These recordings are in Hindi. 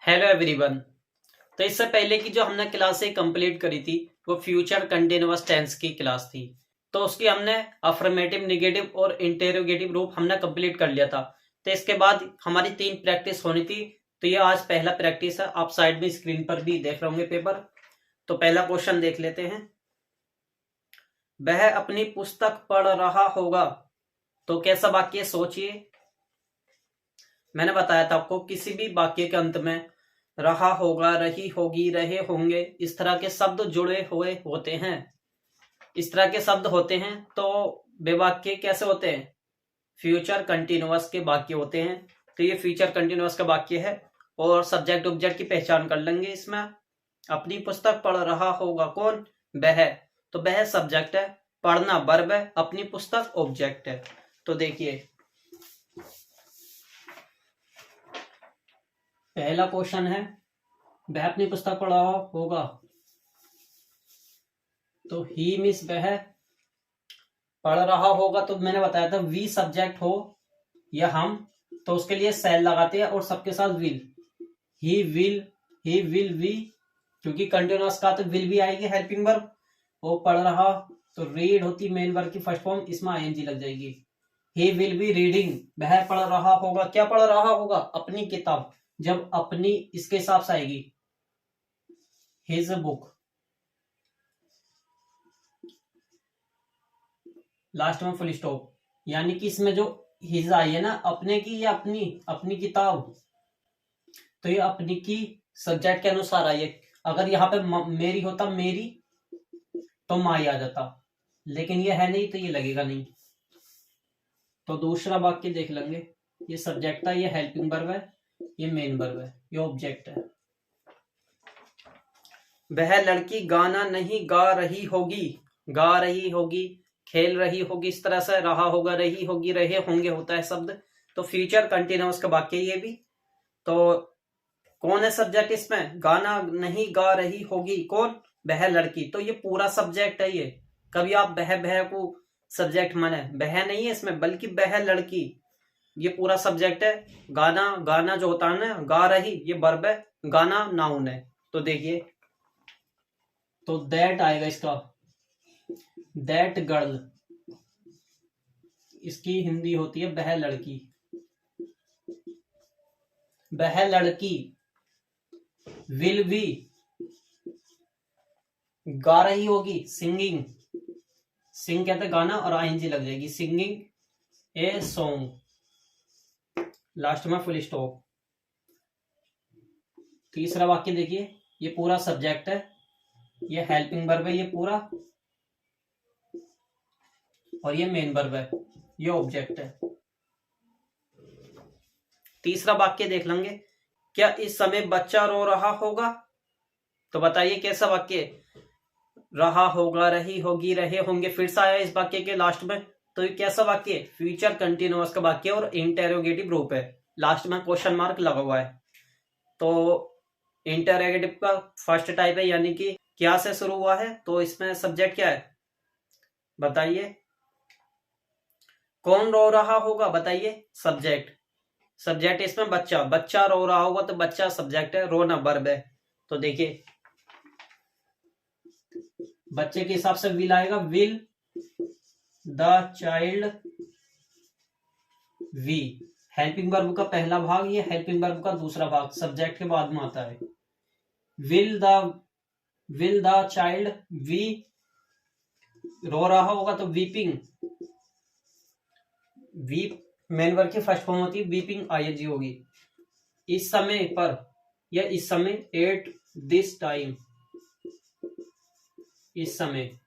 Hello everyone. तो इससे पहले की जो हमने क्लासें कंप्लीट करी थी वो फ्यूचर कंटिन्यूअस टेंस की क्लास थी। तो उसकी हमने अफर्मेटिव, नेगेटिव और इंटेरोगेटिव रूप हमने कंप्लीट कर लिया था। तो इसके बाद हमारी 3 प्रैक्टिस होनी थी। तो ये आज पहला प्रैक्टिस है। आप साइड में स्क्रीन पर भी देख रहे होंगे पेपर। तो पहला क्वेश्चन देख लेते हैं। वह अपनी पुस्तक पढ़ रहा होगा। तो कैसा वाक्य सोचिए। मैंने बताया था आपको किसी भी वाक्य के अंत में रहा होगा, रही होगी, रहे होंगे इस तरह के शब्द जुड़े हुए होते हैं। इस तरह के शब्द होते हैं तो वे वाक्य कैसे होते हैं? फ्यूचर कंटिन्यूअस के वाक्य होते हैं। तो ये फ्यूचर कंटिन्यूअस का वाक्य है और सब्जेक्ट ऑब्जेक्ट की पहचान कर लेंगे इसमें। अपनी पुस्तक पढ़ रहा होगा कौन? वह। तो वह सब्जेक्ट है, पढ़ना वर्ब है, अपनी पुस्तक ऑब्जेक्ट है। तो देखिए पहला क्वेश्चन है, वह अपनी पुस्तक पढ़ रहा होगा। तो ही मीन्स वह पढ़ रहा होगा। तो मैंने बताया था वी सब्जेक्ट हो या हम, तो उसके लिए सेल लगाते हैं और सबके साथ विल। ही विल वी, क्योंकि कंटिन्यूअस का तो विल भी आएगी हेल्पिंग वर्ब। वो पढ़ रहा तो रीड होती मेन वर्ब की फर्स्ट फॉर्म, इसमें आईएनजी लग जाएगी। ही विल बी रीडिंग, वह पढ़ रहा होगा। क्या पढ़ रहा होगा? अपनी किताब। जब अपनी इसके हिसाब से आएगी हिज बुक। लास्ट में फुल स्टॉप। यानी कि इसमें जो हिज आई है ना, अपने की या अपनी, अपनी किताब। तो ये अपनी की सब्जेक्ट के अनुसार आई है। अगर यहाँ पे मेरी होता मेरी तो माई आ जाता, लेकिन ये है नहीं तो ये लगेगा नहीं। तो दूसरा वाक्य देख लेंगे। ये सब्जेक्ट है, ये हेल्पिंग वर्ब है, ये मेन वर्ब है, ये ऑब्जेक्ट है। वह लड़की गाना नहीं गा रही होगी। गा रही होगी, खेल रही होगी, इस तरह से रहा होगा, रही होगी, रहे होंगे होता है शब्द। तो फ्यूचर कंटिन्यूअस का वाक्य ये भी। तो कौन है सब्जेक्ट इसमें? गाना नहीं गा रही होगी कौन? वह लड़की। तो ये पूरा सब्जेक्ट है। ये कभी आप बह को सब्जेक्ट माने, बह नहीं है इसमें, बल्कि वह लड़की ये पूरा सब्जेक्ट है। गाना, गाना जो होता है ना, गा रही ये वर्ब है, गाना नाउन है। तो देखिए, तो दैट आएगा इसका, दैट गर्ल। इसकी हिंदी होती है वह लड़की। वह लड़की विल बी, गा रही होगी, सिंगिंग। सिंग कहते गाना और आईएनजी लग जाएगी, सिंगिंग ए सॉन्ग। लास्ट में फुल स्टॉप। तीसरा वाक्य देखिए, ये पूरा सब्जेक्ट है, ये हेल्पिंग वर्ब है ये पूरा, और ये मेन वर्ब है, ये ऑब्जेक्ट है। तीसरा वाक्य देख लेंगे। क्या इस समय बच्चा रो रहा होगा? तो बताइए कैसा वाक्य? रहा होगा, रही होगी, रहे होंगे, फिर से आया इस वाक्य के लास्ट में। तो ये कैसा वाक्य? फ्यूचर कंटिन्यूअस का वाक्य और इंटेरोगेटिव रूप है। लास्ट में क्वेश्चन मार्क लगा हुआ है। तो इंटेरोगेटिव का फर्स्ट टाइप है, यानी कि क्या से शुरू हुआ है। तो इसमें सब्जेक्ट क्या है बताइए? कौन रो रहा होगा बताइए? सब्जेक्ट। सब्जेक्ट इसमें बच्चा, बच्चा रो रहा होगा तो बच्चा सब्जेक्ट है, रोना वर्ब है। तो देखिए बच्चे के हिसाब से विल आएगा, will the child we. Helping verb का पहला भाग, ये हेल्पिंग वर्ब का दूसरा भाग सब्जेक्ट के बाद में आता है। विल द चाइल्ड वी, रो रहा होगा तो वीपिंग। वीप मेन वर्ब की फर्स्ट फॉर्म होती है, वीपिंग आईएनजी होगी। इस समय पर या इस समय, एट दिस टाइम, इस समय।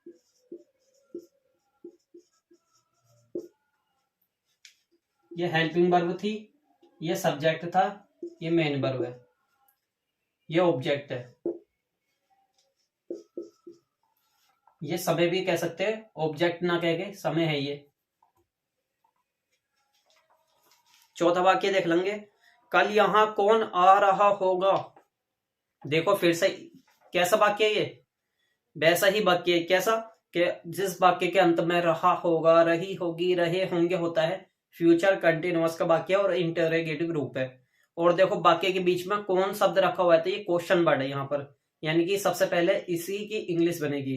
ये हेल्पिंग वर्ब थी, ये सब्जेक्ट था, ये मेन वर्ब है, ये ऑब्जेक्ट है। ये समय भी कह सकते हैं, ऑब्जेक्ट ना कह के समय है ये। चौथा वाक्य देख लेंगे। कल यहां कौन आ रहा होगा? देखो फिर से कैसा वाक्य है ये? वैसा ही वाक्य है। कैसा? कि जिस वाक्य के अंत में रहा होगा, रही होगी, रहे होंगे होता है, फ्यूचर कंटिन्यूअस का वाक्य और इंटरोगेटिव रूप है। और देखो बाकी के बीच में कौन शब्द रखा हुआ है, तो ये क्वेश्चन वर्ड है यहाँ पर, यानी कि सबसे पहले इसी की इंग्लिश बनेगी।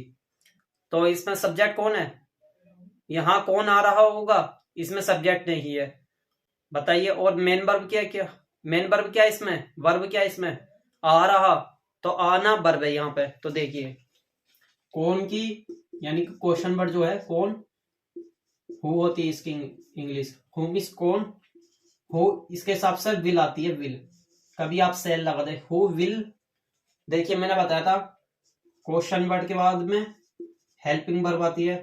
तो इसमें सब्जेक्ट कौन है, यहाँ कौन आ रहा होगा, इसमें सब्जेक्ट नहीं है, बताइए। और मेन वर्ब क्या, मेन वर्ब क्या है इसमें, वर्ब क्या है इसमें, आ रहा, तो आना वर्ब है यहाँ पे। तो देखिए कौन की, यानी कि क्वेश्चन वर्ड जो है कौन, हु होती है इसकी इंग्लिश, हु मींस कौन, हु इसके हिसाब से विल आती है, विल, कभी आप सेल लगा दे, हु विल। देखिए मैंने बताया था क्वेश्चन वर्ड के बाद में हेल्पिंग वर्ब आती है,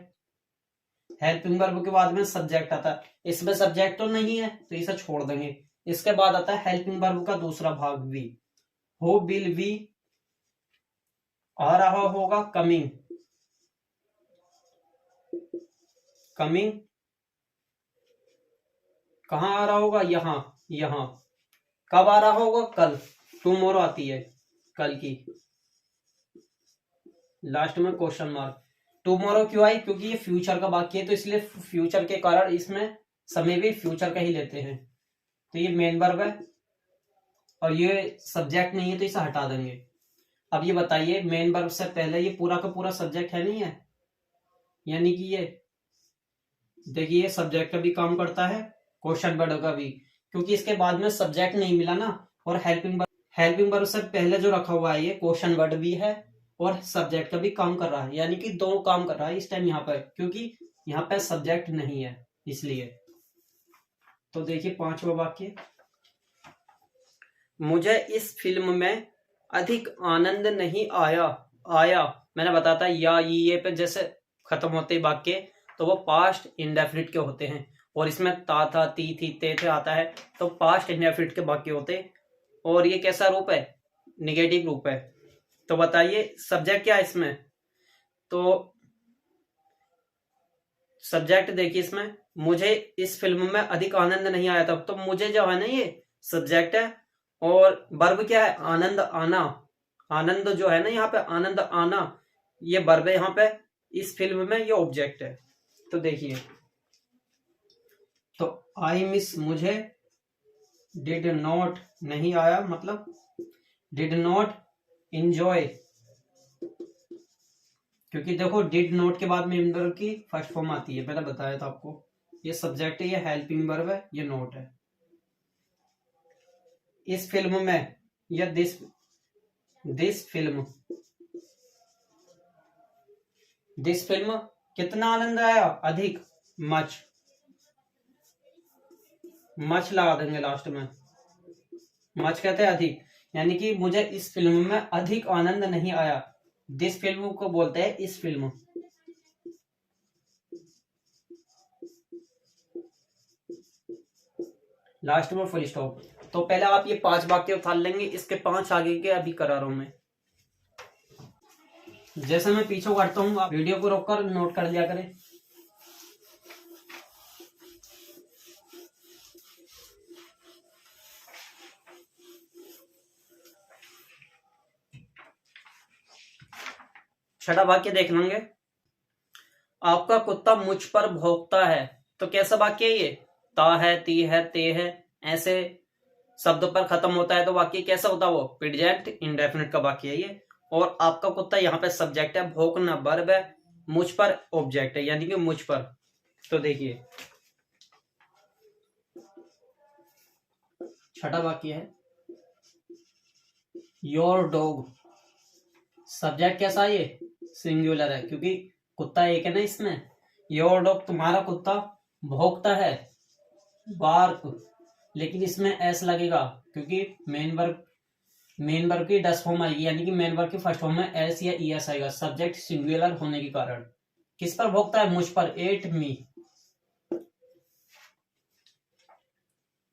हेल्पिंग वर्ब के बाद में सब्जेक्ट आता है, इसमें सब्जेक्ट तो नहीं है तो इसे छोड़ देंगे। इसके बाद आता है हेल्पिंग वर्ब का दूसरा भाग वी, हु विल वी, आ रहा होगा कमिंग, कमिंग कहां आ रहा होगा, यहां, यहां कब आ रहा होगा, कल, टुमारो आती है कल की, लास्ट में क्वेश्चन मार्क। टुमारो क्यों आई, क्योंकि ये फ्यूचर का वाक्य है, तो इसलिए फ्यूचर के कारण इसमें समय भी फ्यूचर का ही लेते हैं। तो ये मेन वर्ब है और ये सब्जेक्ट नहीं है तो इसे हटा देंगे। अब ये बताइए मेन वर्ब से पहले ये पूरा का पूरा सब्जेक्ट है नहीं है, यानी कि ये देखिए सब्जेक्ट का भी काम करता है, क्वेश्चन वर्ड का भी, क्योंकि इसके बाद में सब्जेक्ट नहीं मिला ना। और हेल्पिंग वर्ब से पहले जो रखा हुआ है ये क्वेश्चन वर्ड भी है और सब्जेक्ट का भी काम कर रहा है, यानी कि दो काम कर रहा है इस टाइम यहाँ पर, क्योंकि यहाँ पे सब्जेक्ट नहीं है इसलिए। तो देखिए पांचवा वाक्य, मुझे इस फिल्म में अधिक आनंद नहीं आया मैंने बताया था या ये पे जैसे खत्म होते वाक्य तो वो पास्ट इंडेफिनिट के होते हैं, और इसमें ता था, ती थी, ते थे आता है तो पास्ट इंडेफिनिट के वाक्य होते। और ये कैसा रूप है, निगेटिव रूप है। तो बताइए सब्जेक्ट क्या है इसमें, तो सब्जेक्ट देखिए इसमें, मुझे इस फिल्म में अधिक आनंद नहीं आया था, तो मुझे जो है ना ये सब्जेक्ट है, और वर्ब क्या है, आनंद आना, आनंद जो है ना यहाँ पे, आनंद आना ये वर्ब है यहाँ पे, इस फिल्म में ये ऑब्जेक्ट है। तो देखिए, तो आई मिस मुझे, डिड नॉट नहीं आया मतलब डिड नॉट इंजॉय, क्योंकि देखो डिड नॉट के बाद में वर्ब की फर्स्ट फॉर्म आती है, मैंने बताया था आपको, ये सब्जेक्ट है, ये हेल्पिंग वर्ब है, ये नॉट है। इस फिल्म में या दिस फिल्म कितना आनंद आया, अधिक, मच लगा देंगे लास्ट में, मच कहते हैं अधिक, यानी कि मुझे इस फिल्म में अधिक आनंद नहीं आया, दिस फिल्म को बोलते हैं इस फिल्म। लास्ट में फुल स्टॉप। तो पहले आप ये 5 वाक्य उतार लेंगे, इसके 5 आगे के अभी करा रहा हूं मैं। जैसे मैं पीछे करता हूं आप वीडियो को रोककर नोट कर लिया करें। छठा वाक्य देख लेंगे, आपका कुत्ता मुझ पर भौंकता है। तो कैसा वाक्य है ये, ता है, ती है, ते है, ऐसे शब्दों पर खत्म होता है, तो वाक्य कैसा होता है, वो प्रेजेंट इंडेफिनिट का वाक्य है ये। और आपका कुत्ता यहाँ पे सब्जेक्ट है, भौंकना वर्ब है, मुझ पर ऑब्जेक्ट है, यानी कि मुझ पर। तो देखिए छठा वाक्य है, योर डॉग, सब्जेक्ट कैसा है ये, सिंगुलर है, क्योंकि कुत्ता एक है ना इसमें। योर डॉग तुम्हारा कुत्ता भौंकता है, बार्क, लेकिन इसमें एस लगेगा क्योंकि मेन वर्ब की डस फॉर्म आएगी, यानी कि मेन वर्ब की फर्स्ट फॉर्म में एस या ई एस आएगा, सब्जेक्ट सिंगुलर होने के कारण। किस पर भौंकता है, मुझ पर, एट मी।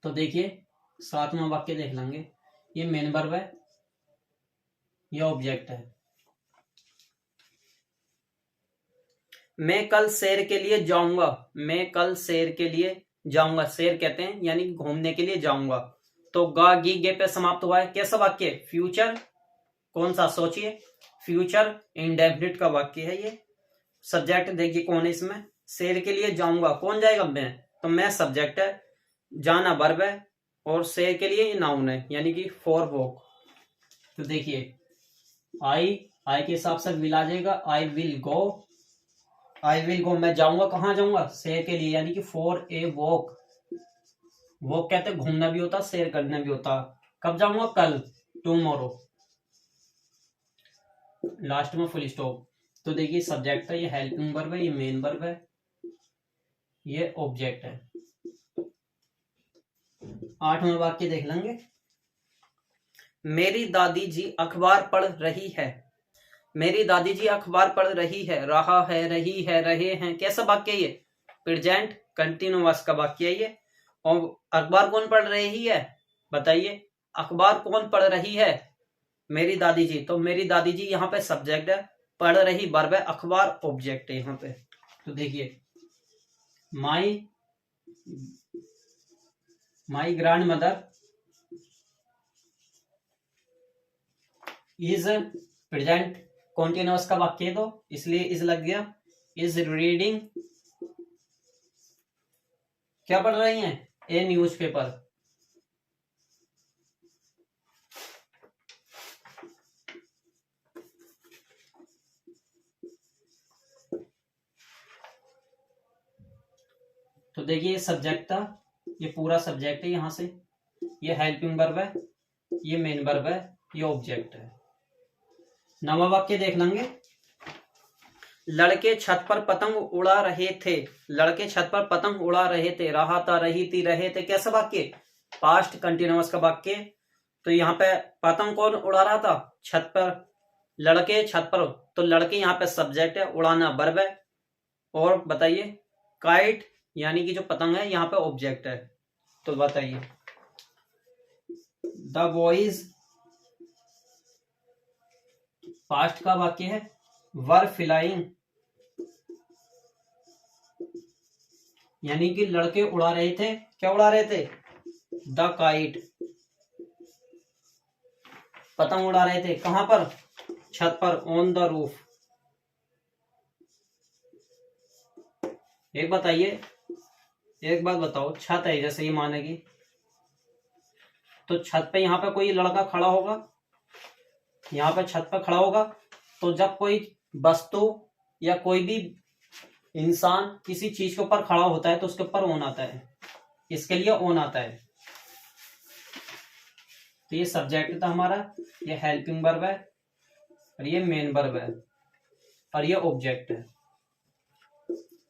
तो देखिए 7वां वाक्य देख लेंगे, ये मेन वर्ब है, यह ऑब्जेक्ट है। मैं कल सैर के लिए जाऊंगा, मैं कल सैर के लिए जाऊंगा, सैर कहते हैं यानी घूमने के लिए जाऊंगा। तो गा गी गे पे समाप्त हुआ है, कैसा वाक्य, फ्यूचर, कौन सा सोचिए, फ्यूचर इंडेफिनिट का वाक्य है ये। सब्जेक्ट देखिए कौन है इसमें, सैर के लिए जाऊंगा, कौन जाएगा, मैं, तो मैं सब्जेक्ट है, जाना वर्ब है, और से के लिए ये नाउन है, यानी कि फॉर वॉक। तो देखिए आई के हिसाब से विल आ जाएगा, आई विल गो, मैं जाऊंगा, कहाँ जाऊंगा, से के लिए, यानी कि फॉर ए वॉक। वॉक कहते हैं घूमना भी होता, सैर करना भी होता। कब जाऊंगा, कल, टुमारो। लास्ट में फुल स्टॉप। तो देखिए सब्जेक्ट है, ये हेल्पिंग वर्ब है, ये मेन वर्ब है, ये ऑब्जेक्ट है। 8वां वाक्य देख लेंगे। मेरी दादी जी अखबार पढ़ रही है। मेरी दादी जी अखबार पढ़ रही है, रहा है, रही है, रहे हैं, कैसा वाक्य ये, प्रेजेंट कंटिन्यूअस का वाक्य है ये। और अखबार कौन पढ़ रही है, बताइए, अखबार कौन पढ़ रही है, मेरी दादी जी। तो मेरी दादी जी यहाँ पे सब्जेक्ट है, पढ़ रही वर्ब है, अखबार ऑब्जेक्ट है यहाँ पे। तो देखिए my grand mother is present continuous का वाक्य है, तो इसलिए इज लग गया। इज रीडिंग, क्या पढ़ रही हैं, ए न्यूज़पेपर। तो देखिए सब्जेक्ट था, ये पूरा सब्जेक्ट है यहां से, ये हेल्पिंग वर्ब है, ये मेन वर्ब है, ये ऑब्जेक्ट है। 9वां वाक्य देख लेंगे। लड़के छत पर पतंग उड़ा रहे थे, लड़के छत पर पतंग उड़ा रहे थे, रहा था, रही थी, रहे थे, कैसा वाक्य, पास्ट कंटिन्यूअस का वाक्य। तो यहाँ पे पतंग कौन उड़ा रहा था, छत पर, लड़के छत पर। तो लड़के यहाँ पे सब्जेक्ट है, उड़ाना वर्ब है। और बताइए काइट यानी कि जो पतंग है यहाँ पे ऑब्जेक्ट है। तो बताइए द बॉयज, पास्ट का वाक्य है, वर फ्लाइंग, यानी कि लड़के उड़ा रहे थे, क्या उड़ा रहे थे, द काइट, पतंग उड़ा रहे थे, कहां पर, छत पर, ऑन द रूफ। एक बताइए, एक बात बताओ, छत है जैसे ये मानेगी, तो छत पे यहाँ पे कोई लड़का खड़ा होगा, यहाँ पे छत पर खड़ा होगा, तो जब कोई वस्तु या कोई भी इंसान किसी चीज के ऊपर खड़ा होता है तो उसके ऊपर ऑन आता है, इसके लिए ऑन आता है। तो ये सब्जेक्ट था हमारा, ये हेल्पिंग वर्ब है, और ये मेन वर्ब है, और ये ऑब्जेक्ट है।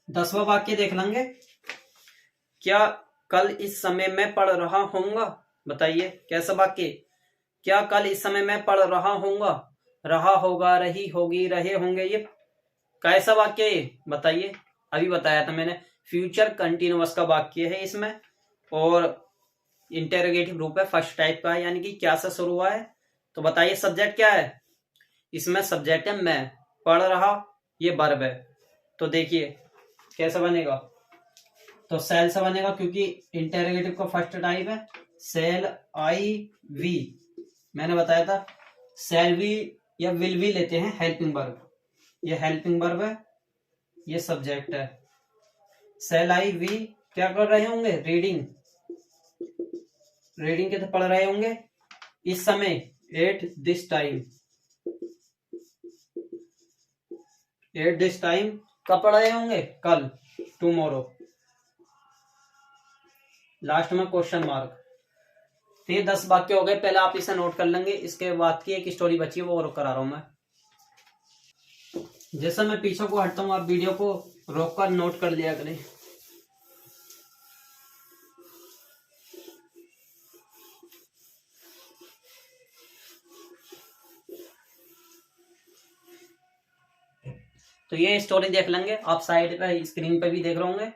10वां वाक्य देख लेंगे। क्या कल इस समय मैं पढ़ रहा होऊंगा, बताइए कैसा वाक्य, क्या कल इस समय मैं पढ़ रहा होऊंगा, रहा होगा, रही होगी, रहे होंगे, ये कैसा वाक्य है, बताइए। अभी बताया था मैंने, फ्यूचर कंटिन्यूअस का वाक्य है इसमें, और इंटेरोगेटिव रूप है, फर्स्ट टाइप का है, यानी कि क्या से शुरू हुआ है। तो बताइए सब्जेक्ट क्या है, इसमें सब्जेक्ट है मैं, पढ़ रहा ये वर्ब है। तो देखिए कैसा बनेगा, तो सेल से बनेगा, क्योंकि इंटेरोगेटिव का फर्स्ट टाइप है, सेल आई वी, मैंने बताया था सेल वी या विल वी लेते हैं हेल्पिंग वर्ब, ये हेल्पिंग वर्ब है, ये सब्जेक्ट है। सेल आई वी क्या कर रहे होंगे, रीडिंग, रीडिंग के तो पढ़ रहे होंगे, इस समय, at this time, at this time कब पढ़ रहे होंगे, कल, टुमारो। लास्ट में क्वेश्चन मार्क। तो ये 10 वाक्य हो गए, पहले आप इसे नोट कर लेंगे, इसके बाद की एक स्टोरी बची है वो और करा रहा हूं मैं। जैसा मैं पीछे को हटता हूं, आप वीडियो को रोक कर नोट कर लिया करें। तो ये स्टोरी देख लेंगे, आप साइड पे स्क्रीन पे भी देख रहे होंगे,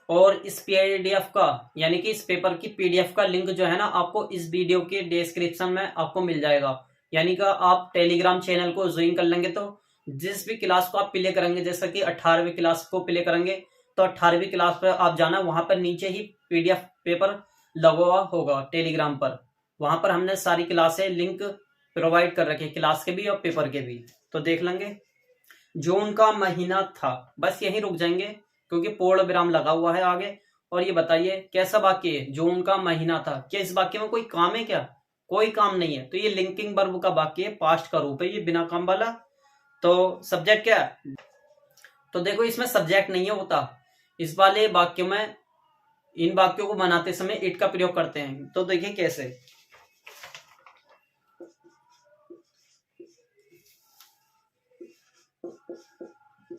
और इस पीडीएफ का यानी कि इस पेपर की पीडीएफ का लिंक जो है ना, आपको इस वीडियो के डिस्क्रिप्शन में आपको मिल जाएगा। यानी कि आप टेलीग्राम चैनल को ज्वाइन कर लेंगे तो जिस भी क्लास को आप प्ले करेंगे, जैसा कि 18वीं क्लास को प्ले करेंगे, तो 18वीं क्लास पर आप जाना, वहां पर नीचे ही पीडीएफ पेपर लगा हुआ होगा टेलीग्राम पर, वहां पर हमने सारी क्लासें लिंक प्रोवाइड कर रखे, क्लास के भी और पेपर के भी। तो देख लेंगे। जून का महीना था, बस यहीं रुक जाएंगे क्योंकि पूर्ण विराम लगा हुआ है आगे, और ये बताइए कैसा वाक्य है, जून का महीना था। क्या इस वाक्य में कोई काम है क्या? कोई काम नहीं है। तो ये लिंकिंग वर्ब का वाक्य है, पास्ट का रूप है ये, बिना काम वाला। तो सब्जेक्ट क्या है? तो देखो इसमें सब्जेक्ट नहीं है होता। इस वाले वाक्यों में, इन वाक्यों को बनाते समय इट का प्रयोग करते हैं। तो देखिए कैसे।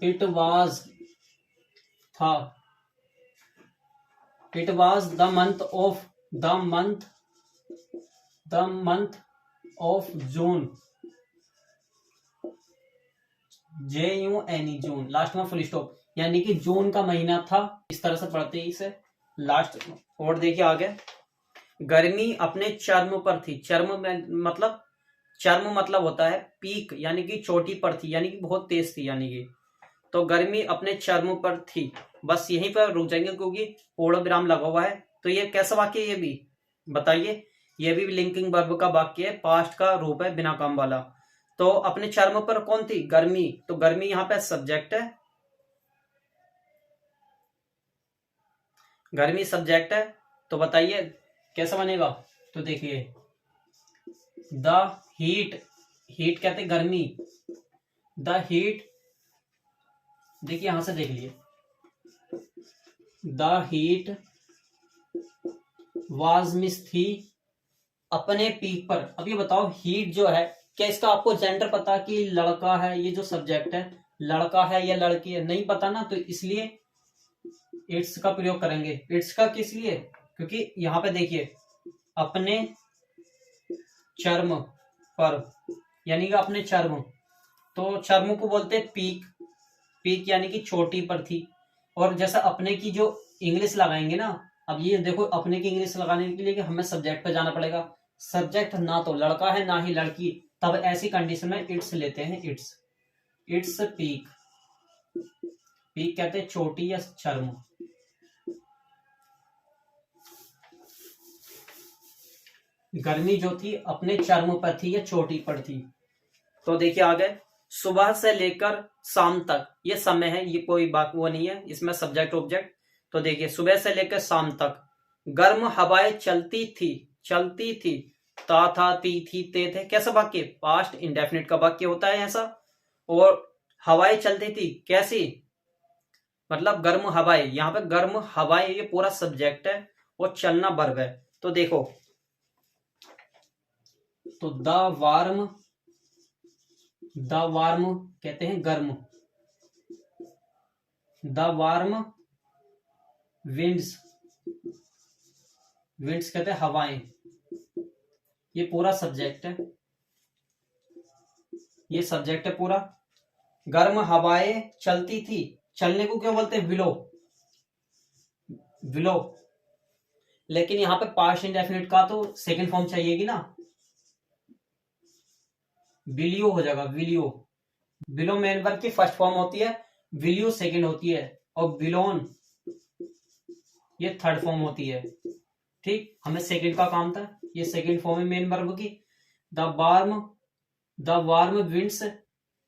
इट वाज था, it was the month of June, JUNE, June, last में फुल स्टॉप, यानी कि जून का महीना था। इस तरह से पढ़ते हैं इसे लास्ट। और देखिए आगे, गर्मी अपने चरम पर थी। चरम मतलब, चरम मतलब होता है पीक, यानी कि चोटी पर थी, यानी कि बहुत तेज थी, यानी कि। तो गर्मी अपने चरम पर थी। बस यहीं पर रुक जाएंगे क्योंकि पूर्ण विराम लगा हुआ है। तो ये कैसा वाक्य है? ये भी बताइए। ये भी लिंकिंग वर्ब का वाक्य है, पास्ट का रूप है, बिना काम वाला। तो अपने चरम पर कौन थी? गर्मी। तो गर्मी यहाँ पे सब्जेक्ट है, गर्मी सब्जेक्ट है। तो बताइए कैसा बनेगा? तो देखिए, द हीट, हीट कहते हैं गर्मी, द हीट, देखिए यहां से देख लिए, द हीट वाज मिस थी अपने पीक पर। अब ये बताओ, हीट जो है, क्या इसका आपको जेंडर पता कि लड़का है? ये जो सब्जेक्ट है, लड़का है या लड़की है? नहीं पता ना, तो इसलिए इट्स का प्रयोग करेंगे। इट्स का किस लिए? क्योंकि यहां पे देखिए, अपने चर्म पर, यानी कि अपने चर्म, तो चर्म को बोलते हैं पीक। पीक यानी कि चोटी पर थी। और जैसा अपने की जो इंग्लिश लगाएंगे ना, अब ये देखो, अपने की इंग्लिश लगाने के लिए कि हमें सब्जेक्ट पे जाना पड़ेगा। सब्जेक्ट ना तो लड़का है ना ही लड़की, तब ऐसी कंडीशन में इट्स लेते हैं। इट्स, इट्स पीक, पीक कहते हैं चोटी या चर्म। गर्मी जो थी अपने चर्म पर थी या चोटी पर थी। तो देखिए आगे, सुबह से लेकर शाम तक, ये समय है, ये कोई बात वो नहीं है, इसमें सब्जेक्ट ऑब्जेक्ट। तो देखिए, सुबह से लेकर शाम तक गर्म हवाएं चलती थी, चलती थी, था, थी, ते थे। कैसा वाक्य? पास्ट इंडेफिनिट का वाक्य होता है ऐसा। और हवाएं चलती थी कैसी? मतलब गर्म हवाएं, यहाँ पे गर्म हवाएं ये पूरा सब्जेक्ट है और चलना वर्ब है। तो देखो, तो द वार्म कहते हैं गर्म, द वार्म विंड्स, विंड्स कहते हैं हवाएं, ये पूरा सब्जेक्ट है, ये सब्जेक्ट है पूरा। गर्म हवाएं चलती थी, चलने को क्या बोलते हैं? Willow, willow. लेकिन यहाँ पे पास्ट इंडेफिनिट का तो सेकंड फॉर्म चाहिएगी ना, विलियो हो जाएगा, विलियो। विलो मेन वर्ब की फर्स्ट फॉर्म होती है, विलियो सेकंड होती है, और विलोन ये थर्ड फॉर्म होती है। ठीक, हमें सेकंड का काम था, ये सेकंड फॉर्म है मेन वर्ब की। द वार्म विंड्स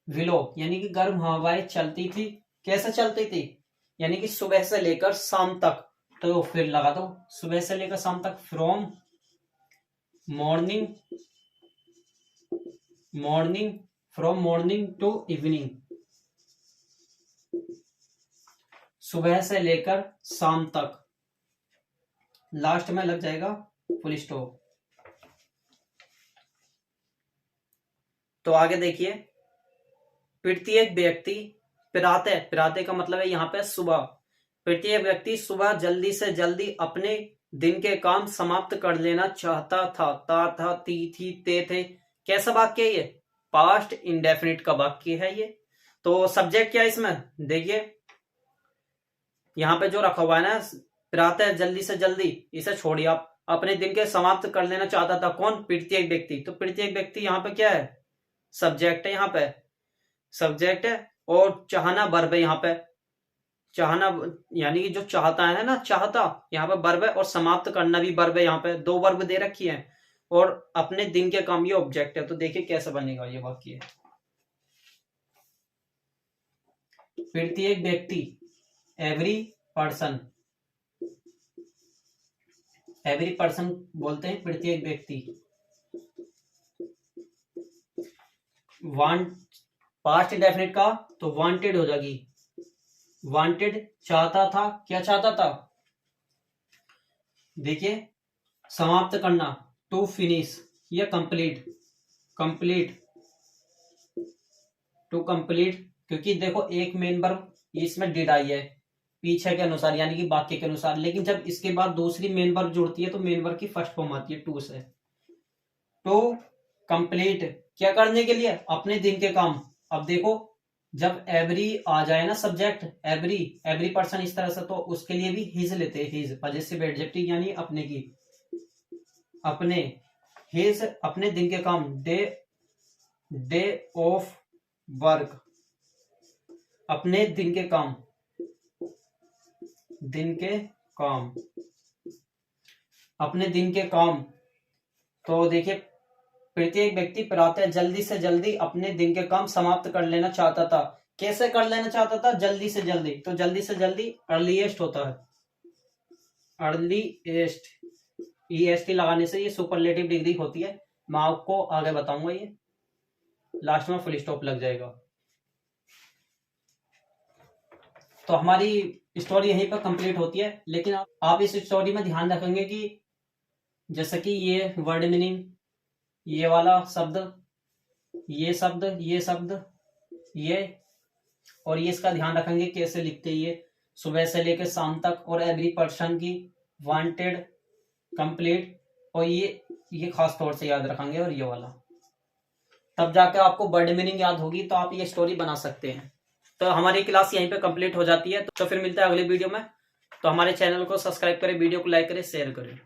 विलो, यानी कि गर्म हवाएं चलती थी। कैसे चलती थी? यानी कि सुबह से लेकर शाम तक। तो फिर लगा दो, सुबह से लेकर शाम तक, from morning, morning, from morning to evening, सुबह से लेकर शाम तक, लास्ट में लग जाएगा फुल स्टॉप। तो आगे देखिए, प्रत्येक व्यक्ति, प्रातः, प्रातः का मतलब है यहाँ पे सुबह, प्रत्येक व्यक्ति सुबह जल्दी से जल्दी अपने दिन के काम समाप्त कर लेना चाहता था, था, थी, ते थे। कैसा वाक्य है ये? पास्ट इंडेफिनिट का वाक्य है ये। तो सब्जेक्ट क्या है इसमें? देखिए यहाँ पे जो रखा हुआ है ना, प्रातः जल्दी से जल्दी, इसे छोड़िए आप। अपने दिन के समाप्त कर लेना चाहता था, कौन? प्रत्येक व्यक्ति। तो प्रत्येक व्यक्ति यहाँ पे क्या है? सब्जेक्ट है, यहाँ पे सब्जेक्ट है। और चाहना वर्ब है यहाँ पे, चाहना यानी कि जो चाहता है ना, चाहता, यहाँ पे वर्ब है। और समाप्त करना भी वर्ब है, यहाँ पे दो वर्ब दे रखी है। और अपने दिन के काम, ये ऑब्जेक्ट है। तो देखिए कैसे बनेगा ये वाक्य। प्रत्येक व्यक्ति, एवरी पर्सन, एवरी पर्सन बोलते हैं प्रत्येक व्यक्ति। वांट पास्ट इंडेफिनिट का तो वांटेड हो जाएगी, वांटेड चाहता था, क्या चाहता था, देखिए समाप्त करना, टू फिनिश या कंप्लीट, कंप्लीट, टू कंप्लीट, क्योंकि देखो एक मेन वर्ब इसमें डिड आई है पीछे के अनुसार यानी कि वाक्य के अनुसार, लेकिन जब इसके बाद दूसरी मेन वर्ब जुड़ती है तो मेन वर्ब की फर्स्ट फॉर्म आती है टू से। टू कंप्लीट क्या करने के लिए, अपने दिन के काम। अब देखो जब एवरी आ जाए ना सब्जेक्ट, एवरी एवरी पर्सन इस तरह से, तो उसके लिए भी हिज लेते हैं, हिज पजेसिव एडजेक्टिव यानी अपने की, अपने, हिज अपने दिन के काम, डे डे ऑफ वर्क, अपने दिन के काम, दिन के काम, अपने दिन के काम। तो देखिए प्रत्येक व्यक्ति प्रातः जल्दी से जल्दी अपने दिन के काम समाप्त कर लेना चाहता था। कैसे कर लेना चाहता था, जल्दी से जल्दी, तो जल्दी से जल्दी अर्लीएस्ट होता है, अर्लीएस्ट, ईएसटी लगाने से ये सुपरलेटिव डिग्री होती है, मैं आपको आगे बताऊंगा, ये लास्ट में फुल स्टॉप लग जाएगा। तो हमारी स्टोरी यहीं पर कंप्लीट होती है, लेकिन आप इस स्टोरी में ध्यान रखेंगे कि जैसे कि ये वर्ड मीनिंग, ये वाला शब्द, ये शब्द, ये शब्द, ये, और ये इसका ध्यान रखेंगे कैसे लिखते हैं, ये सुबह से लेकर शाम तक, और एवरी पर्सन की, वांटेड, कंप्लीट, और ये खास तौर से याद रखेंगे, और ये वाला, तब जाकर आपको वर्ड मीनिंग याद होगी तो आप ये स्टोरी बना सकते हैं। तो हमारी क्लास यहीं पे कंप्लीट हो जाती है। तो फिर मिलता है अगले वीडियो में। तो हमारे चैनल को सब्सक्राइब करें, वीडियो को लाइक करें, शेयर करें।